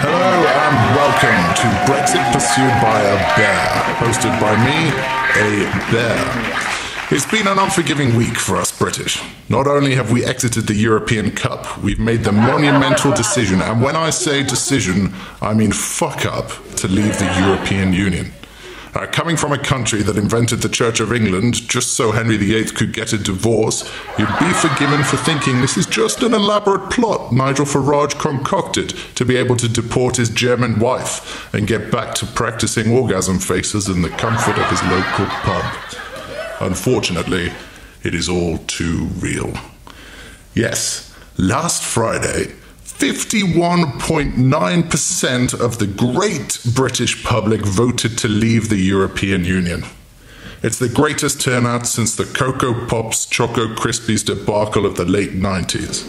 Hello and welcome to Brexit Pursued by a Bear, hosted by me, a bear. It's been an unforgiving week for us British. Not only have we exited the European Cup, we've made the monumental decision, and when I say decision, I mean fuck up, to leave the European Union. Coming from a country that invented the Church of England just so Henry VIII could get a divorce, you'd be forgiven for thinking this is just an elaborate plot Nigel Farage concocted to be able to deport his German wife and get back to practicing orgasm faces in the comfort of his local pub. Unfortunately, it is all too real. Yes, last Friday, 51.9% of the great British public voted to leave the European Union. It's the greatest turnout since the Cocoa Pops Choco Krispies debacle of the late 90s.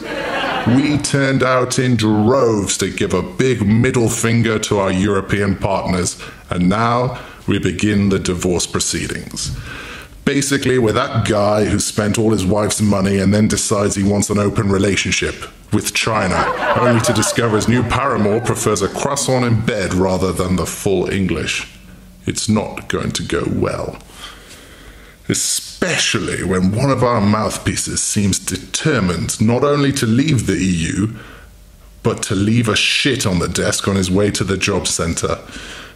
We turned out in droves to give a big middle finger to our European partners, and now we begin the divorce proceedings. Basically, we're that guy who spent all his wife's money and then decides he wants an open relationship with China, only to discover his new paramour prefers a croissant in bed rather than the full English. It's not going to go well. Especially when one of our mouthpieces seems determined not only to leave the EU, but to leave a shit on the desk on his way to the job centre.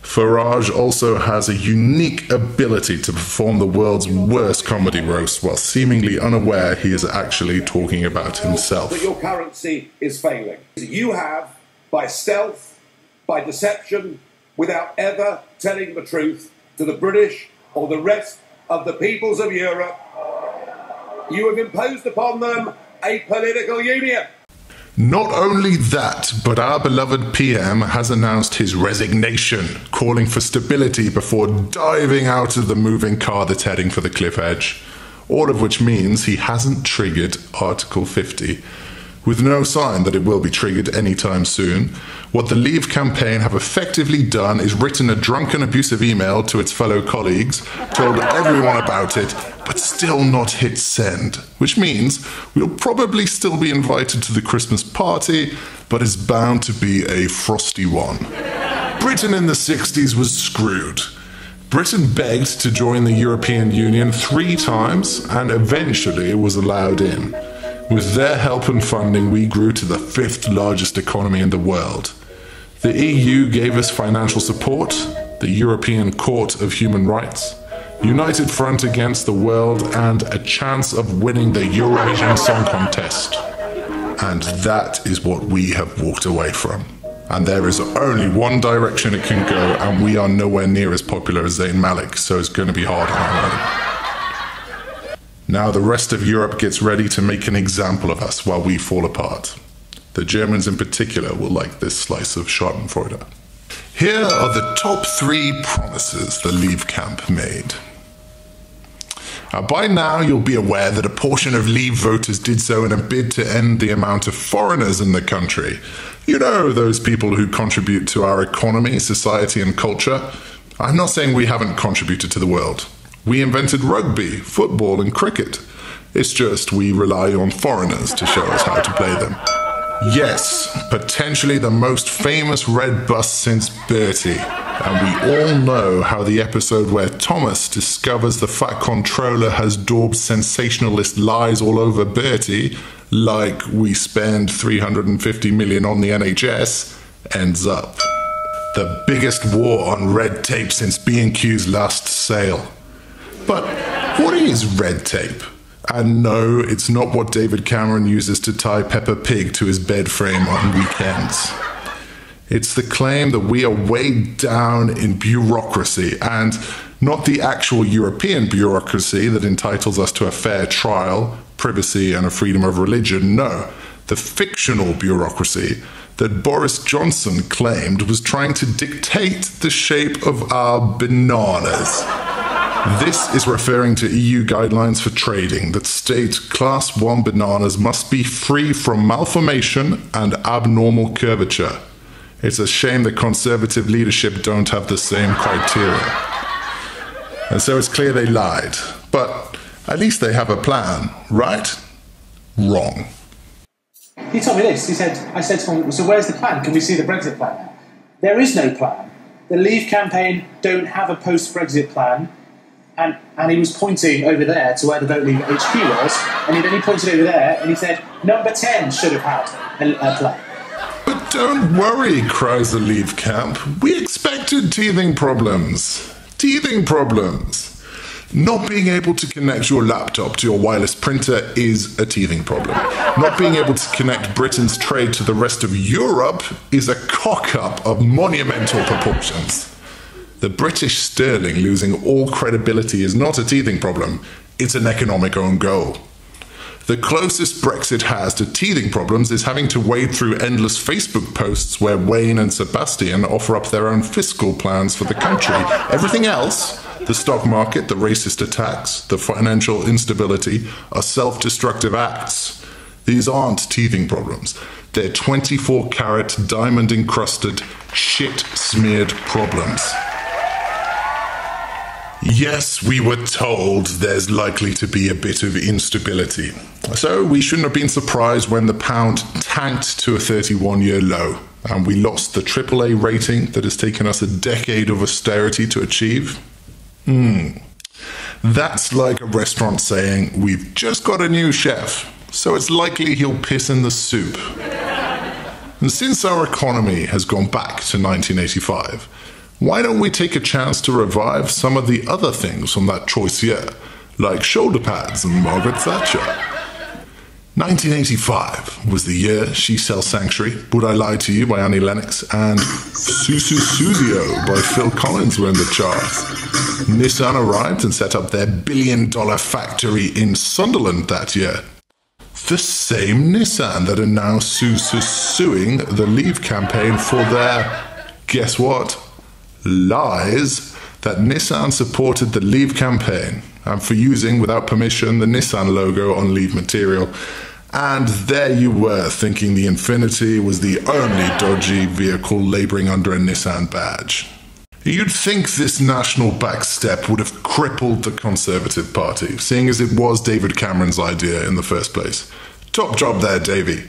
Farage also has a unique ability to perform the world's worst comedy roast while seemingly unaware he is actually talking about himself. That your currency is failing. You have, by stealth, by deception, without ever telling the truth to the British or the rest of the peoples of Europe, you have imposed upon them a political union. Not only that, but our beloved PM has announced his resignation, calling for stability before diving out of the moving car that's heading for the cliff edge. All of which means he hasn't triggered Article 50. With no sign that it will be triggered anytime soon, what the Leave campaign have effectively done is written a drunken abusive email to its fellow colleagues, told everyone about it, but still not hit send, which means we'll probably still be invited to the Christmas party, but it's bound to be a frosty one. Britain in the 60s was screwed. Britain begged to join the European Union 3 times and eventually was allowed in. With their help and funding, we grew to the 5th largest economy in the world. The EU gave us financial support, the European Court of Human Rights, United Front Against the World, and a chance of winning the Eurovision Song Contest. And that is what we have walked away from. And there is only one direction it can go, and we are nowhere near as popular as Zayn Malik, so it's going to be hard on our own. Now the rest of Europe gets ready to make an example of us while we fall apart. The Germans in particular will like this slice of schadenfreude. Here are the top 3 promises the Leave camp made. By now you'll be aware that a portion of Leave voters did so in a bid to end the amount of foreigners in the country. You know, those people who contribute to our economy, society and culture. I'm not saying we haven't contributed to the world. We invented rugby, football and cricket. It's just we rely on foreigners to show us how to play them. Yes, potentially the most famous red bus since Bertie. And we all know how the episode where Thomas discovers the Fat Controller has daubed sensationalist lies all over Bertie, like we spend 350 million on the NHS, ends up. The biggest war on red tape since B&Q's last sale. But what is red tape? And no, it's not what David Cameron uses to tie Peppa Pig to his bed frame on weekends. It's the claim that we are weighed down in bureaucracy, and not the actual European bureaucracy that entitles us to a fair trial, privacy and a freedom of religion. No, the fictional bureaucracy that Boris Johnson claimed was trying to dictate the shape of our bananas. This is referring to EU guidelines for trading that state Class 1 bananas must be free from malformation and abnormal curvature. It's a shame the Conservative leadership don't have the same criteria. And so it's clear they lied. But at least they have a plan, right? Wrong. He told me this. I said to him, so where's the plan? Can we see the Brexit plan? There is no plan. The Leave campaign don't have a post-Brexit plan. And he was pointing over there to where the Vote Leave HQ was, and then he pointed over there and he said, number 10 should have had a plan. But don't worry, cries the Leave camp. We expected teething problems. Teething problems. Not being able to connect your laptop to your wireless printer is a teething problem. Not being able to connect Britain's trade to the rest of Europe is a cock-up of monumental proportions. The British sterling losing all credibility is not a teething problem, it's an economic own goal. The closest Brexit has to teething problems is having to wade through endless Facebook posts where Wayne and Sebastian offer up their own fiscal plans for the country. Everything else, the stock market, the racist attacks, the financial instability, are self-destructive acts. These aren't teething problems. They're 24-carat, diamond-encrusted, shit-smeared problems. Yes, we were told there's likely to be a bit of instability. So we shouldn't have been surprised when the pound tanked to a 31-year low and we lost the AAA rating that has taken us a decade of austerity to achieve. That's like a restaurant saying, we've just got a new chef, so it's likely he'll piss in the soup. And since our economy has gone back to 1985, why don't we take a chance to revive some of the other things from that choice year, like shoulder pads and Margaret Thatcher? 1985 was the year She Sells Sanctuary, Would I Lie to You by Annie Lennox, and Susu Susio by Phil Collins were in the charts. Nissan arrived and set up their billion-dollar factory in Sunderland that year. The same Nissan that are now suing the Leave campaign for their, guess what? Lies that Nissan supported the Leave campaign and for using, without permission, the Nissan logo on Leave material. And there you were, thinking the Infiniti was the only dodgy vehicle labouring under a Nissan badge. You'd think this national backstep would have crippled the Conservative Party, seeing as it was David Cameron's idea in the first place. Top job there, Davy.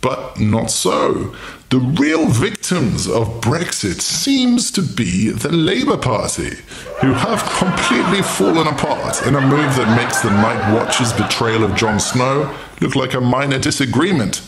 But not so. The real victims of Brexit seems to be the Labour Party, who have completely fallen apart in a move that makes the Night Watch's betrayal of Jon Snow look like a minor disagreement.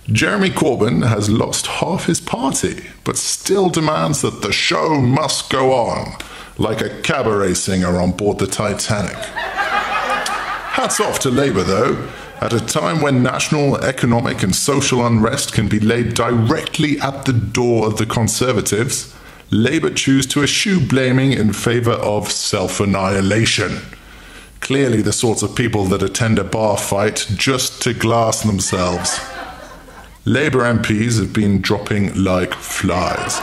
Jeremy Corbyn has lost half his party, but still demands that the show must go on, like a cabaret singer on board the Titanic. Hats off to Labour, though. At a time when national economic and social unrest can be laid directly at the door of the Conservatives, Labour choose to eschew blaming in favour of self-annihilation. Clearly the sorts of people that attend a bar fight just to glass themselves. Labour MPs have been dropping like flies.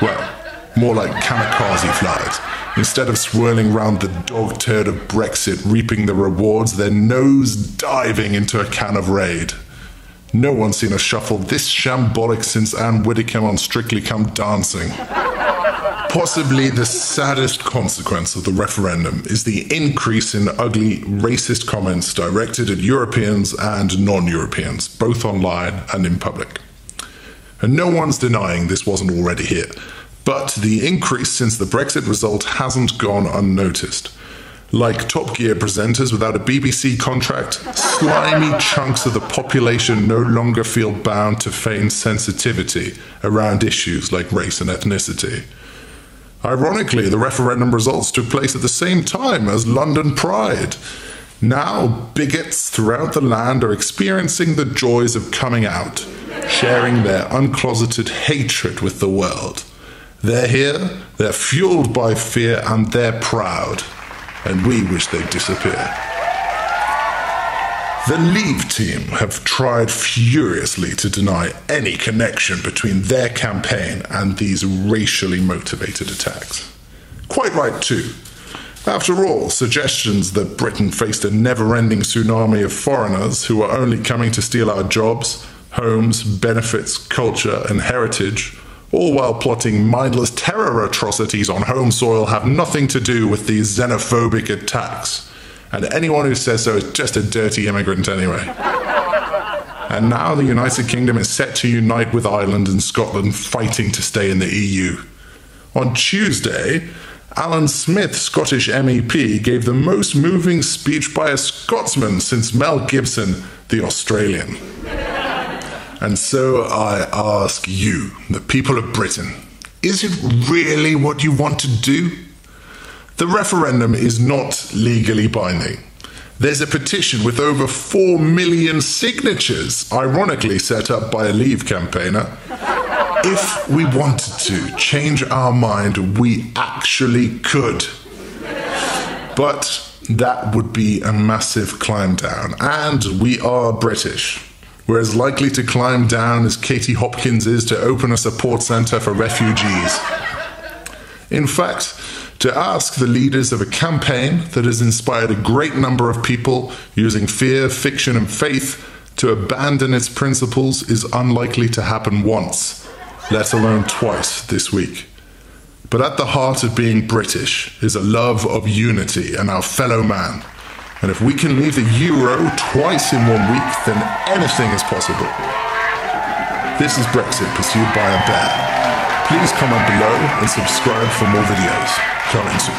Well, more like kamikaze flies. Instead of swirling round the dog turd of Brexit, reaping the rewards, they're nose diving into a can of Raid. No one's seen a shuffle this shambolic since Anne Widdecombe on Strictly Come Dancing. Possibly the saddest consequence of the referendum is the increase in ugly, racist comments directed at Europeans and non-Europeans, both online and in public. And no one's denying this wasn't already here. But the increase since the Brexit result hasn't gone unnoticed. Like Top Gear presenters without a BBC contract, slimy chunks of the population no longer feel bound to feign sensitivity around issues like race and ethnicity. Ironically, the referendum results took place at the same time as London Pride. Now, bigots throughout the land are experiencing the joys of coming out, sharing their uncloseted hatred with the world. They're here, they're fueled by fear, and they're proud. And we wish they'd disappear. The Leave team have tried furiously to deny any connection between their campaign and these racially motivated attacks. Quite right too. After all, suggestions that Britain faced a never-ending tsunami of foreigners who are only coming to steal our jobs, homes, benefits, culture, and heritage, all while plotting mindless terror atrocities on home soil, have nothing to do with these xenophobic attacks. And anyone who says so is just a dirty immigrant anyway. And now the United Kingdom is set to unite with Ireland and Scotland, fighting to stay in the EU. On Tuesday, Alan Smith, Scottish MEP, gave the most moving speech by a Scotsman since Mel Gibson, the Australian. And so I ask you, the people of Britain, is it really what you want to do? The referendum is not legally binding. There's a petition with over 4 million signatures, ironically set up by a Leave campaigner. If we wanted to change our mind, we actually could. But that would be a massive climb down. And we are British. We're as likely to climb down as Katie Hopkins is to open a support centre for refugees. In fact, to ask the leaders of a campaign that has inspired a great number of people using fear, fiction, and faith to abandon its principles is unlikely to happen once, let alone twice this week. But at the heart of being British is a love of unity and our fellow man. And if we can leave the euro twice in 1 week, then anything is possible. This is Brexit pursued by a bear. Please comment below and subscribe for more videos. Coming soon.